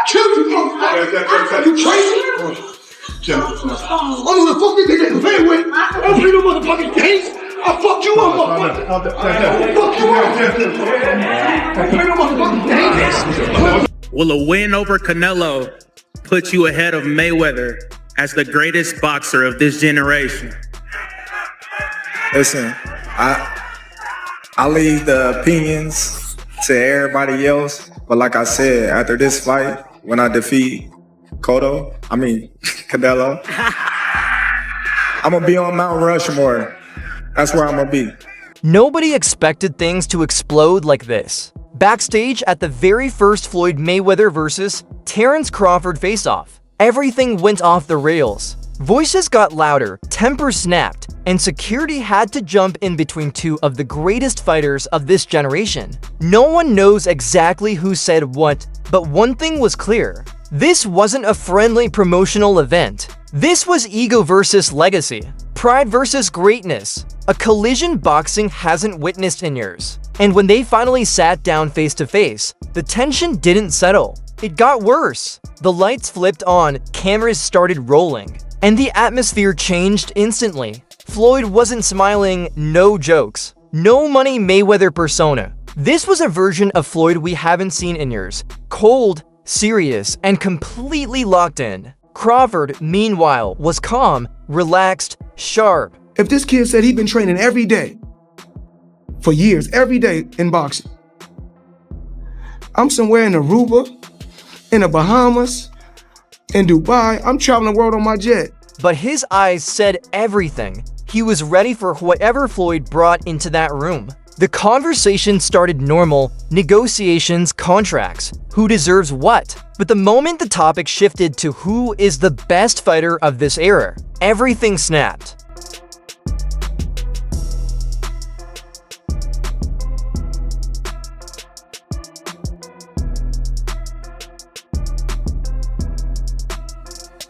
Killed you, motherfucker. You crazy? I don't know the fuck they can play with. I don't play no motherfucking games. I'll fuck you up, motherfucker. I'll fuck you up. I play no motherfucking games. Will a win over Canelo put you ahead of Mayweather as the greatest boxer of this generation? Listen, I leave the opinions to everybody else, but like I said, after this fight, when I defeat Canelo, I'm gonna be on Mount Rushmore. That's where I'm gonna be. Nobody expected things to explode like this. Backstage at the very first Floyd Mayweather versus Terence Crawford face-off, everything went off the rails. Voices got louder, tempers snapped, and security had to jump in between two of the greatest fighters of this generation. No one knows exactly who said what, but one thing was clear. This wasn't a friendly promotional event. This was ego versus legacy, pride versus greatness, a collision boxing hasn't witnessed in years. And when they finally sat down face to face, the tension didn't settle. It got worse. The lights flipped on, cameras started rolling, and the atmosphere changed instantly. Floyd wasn't smiling, no jokes, no money Mayweather persona. This was a version of Floyd we haven't seen in years. Cold, serious, and completely locked in. Crawford, meanwhile, was calm, relaxed, sharp. If this kid said he'd been training every day, for years, every day in boxing, I'm somewhere in Aruba, in the Bahamas, in Dubai, I'm traveling the world on my jet. But his eyes said everything. He was ready for whatever Floyd brought into that room. The conversation started normal, negotiations, contracts, who deserves what. But the moment the topic shifted to who is the best fighter of this era, everything snapped.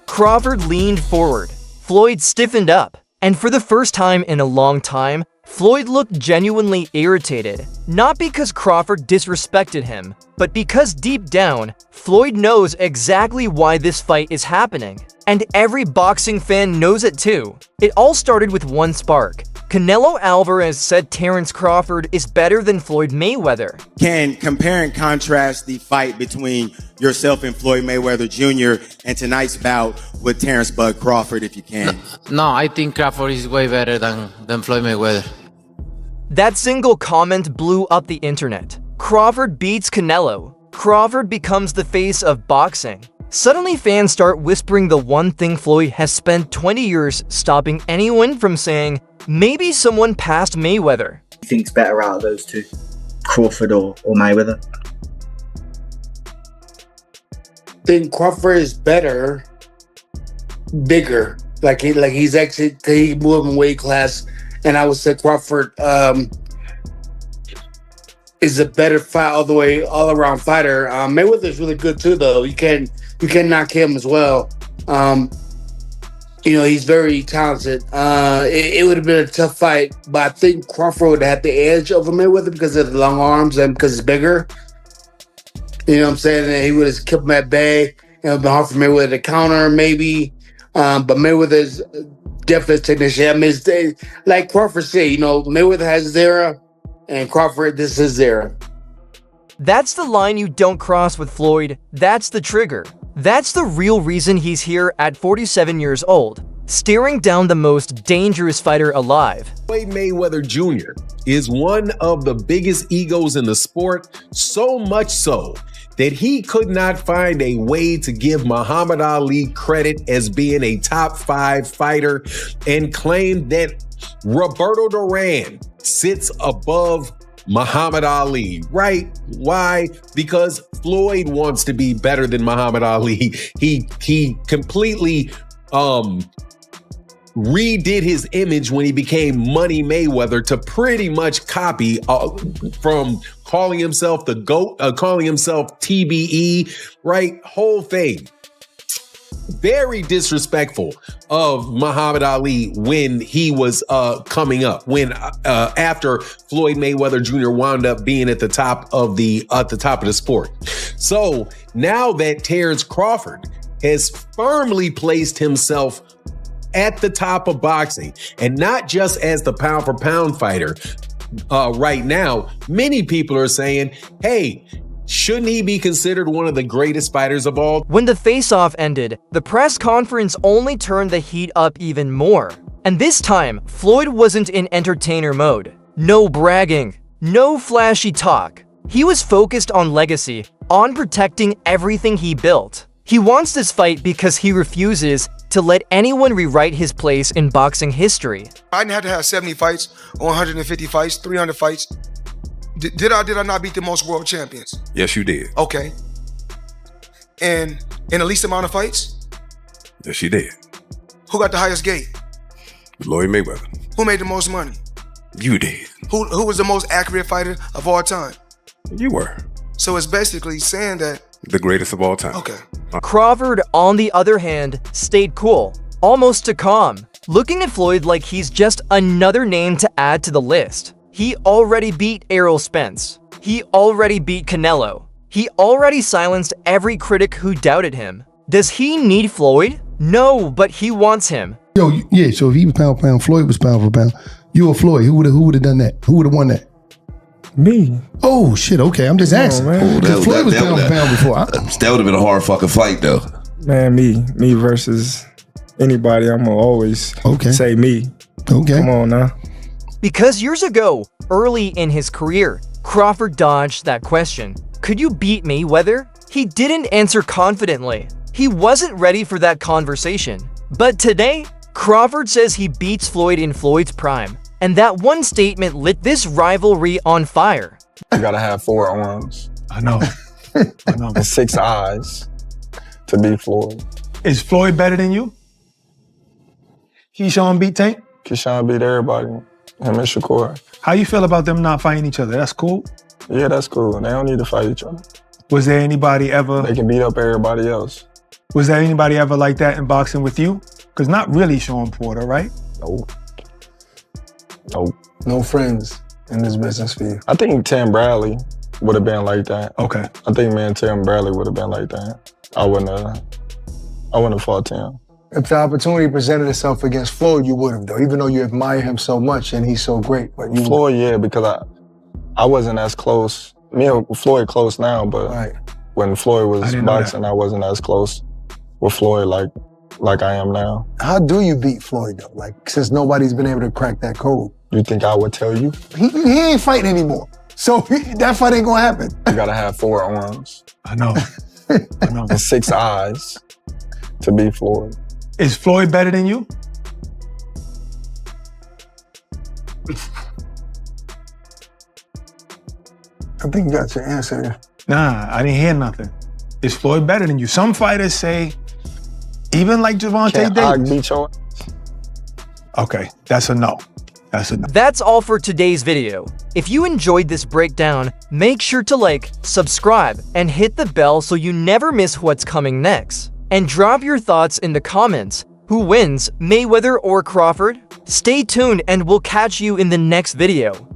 Crawford leaned forward. Floyd stiffened up. And for the first time in a long time, Floyd looked genuinely irritated. Not because Crawford disrespected him, but because deep down, Floyd knows exactly why this fight is happening. And every boxing fan knows it too. It all started with one spark. Canelo Alvarez said Terence Crawford is better than Floyd Mayweather. Can compare and contrast the fight between yourself and Floyd Mayweather Jr. and tonight's bout with Terence Bud Crawford, if you can? No, I think Crawford is way better than Floyd Mayweather. That single comment blew up the internet. Crawford beats Canelo. Crawford becomes the face of boxing. Suddenly fans start whispering the one thing Floyd has spent 20 years stopping anyone from saying, maybe someone passed Mayweather. Who thinks better out of those two, Crawford or Mayweather? I think Crawford is better, bigger. Like he's actually, he moved in weight class, and I would say Crawford is a better fight all around fighter. Mayweather is really good too, though. You can't knock him as well. He's very talented. It would have been a tough fight, but I think Crawford would have the edge over Mayweather because of the long arms and because it's bigger. You know what I'm saying? And he would have kept him at bay. It would have been hard for Mayweather to counter, maybe. But Mayweather's definitely a technician. I mean, like Crawford said, Mayweather has his era, and Crawford, this is his era. That's the line you don't cross with Floyd. That's the trigger. That's the real reason he's here at 47 years old, staring down the most dangerous fighter alive. Floyd Mayweather Jr. is one of the biggest egos in the sport, so much so that he could not find a way to give Muhammad Ali credit as being a top 5 fighter and claimed that Roberto Duran sits above Muhammad Ali, right? Why? Because Floyd wants to be better than Muhammad Ali. He completely redid his image when he became Money Mayweather to pretty much copy from calling himself the GOAT, calling himself TBE, right? Whole thing. very disrespectful of Muhammad Ali when he was coming up, when after Floyd Mayweather Jr. wound up being at the top of the sport. So now that Terence Crawford has firmly placed himself at the top of boxing, and not just as the pound for pound fighter right now, many people are saying, hey, shouldn't he be considered one of the greatest fighters of all? When the face-off ended, the press conference only turned the heat up even more. And this time, Floyd wasn't in entertainer mode. No bragging, no flashy talk. He was focused on legacy, on protecting everything he built. He wants this fight because he refuses to let anyone rewrite his place in boxing history. I didn't have to have 70 fights, or 150 fights, 300 fights. Did I not beat the most world champions? Yes, you did. Okay. And in the least amount of fights? Yes, you did. Who got the highest gate? Floyd Mayweather. Who made the most money? You did. Who was the most accurate fighter of all time? You were. So it's basically saying that... The greatest of all time. Okay. Crawford, on the other hand, stayed cool, almost to calm, looking at Floyd like he's just another name to add to the list. He already beat Errol Spence. He already beat Canelo. He already silenced every critic who doubted him. Does he need Floyd? No, but he wants him. Yo, yeah, so if he was pound for pound, Floyd was pound for pound. You or Floyd, who would have done that? Who would have won that? Me. Oh, shit, okay, I'm just asking. Floyd was pound for pound before. That would have been a hard fucking fight, though. Man, me versus anybody, I'm gonna always say me. Okay. Come on now. Because years ago, early in his career, Crawford dodged that question. Could you beat Mayweather? He didn't answer confidently. He wasn't ready for that conversation. But today, Crawford says he beats Floyd in Floyd's prime. And that one statement lit this rivalry on fire. You gotta have 4 arms. I know. And 6 eyes to beat Floyd. Is Floyd better than you? Keyshawn beat Tank? Keyshawn beat everybody. Him and Shakur. How you feel about them not fighting each other? That's cool? Yeah, that's cool. They don't need to fight each other. Was there anybody ever... They can beat up everybody else. Was there anybody ever like that in boxing with you? Because not really Sean Porter, right? Nope. No friends in this business for you. I think Tim Bradley would have been like that. Okay. I think me and Tim Bradley would have been like that. I wouldn't have fought Tim. If the opportunity presented itself against Floyd, you would have, though, even though you admire him so much and he's so great. But you Floyd, yeah, because I wasn't as close. Me and Floyd close now, but when Floyd was boxing, I wasn't as close with Floyd like I am now. How do you beat Floyd, though? Like, since nobody's been able to crack that code. You think I would tell you? He ain't fighting anymore. So that fight ain't gonna happen. You gotta have 4 arms. I know. And 6 eyes to beat Floyd. Is Floyd better than you? I think you got your answer there. Nah, I didn't hear nothing. Is Floyd better than you? Some fighters say, even like Gervonta Davis. Beat your... Okay, that's a no. That's a no. That's all for today's video. If you enjoyed this breakdown, make sure to like, subscribe, and hit the bell so you never miss what's coming next. And drop your thoughts in the comments. Who wins, Mayweather or Crawford? Stay tuned and we'll catch you in the next video.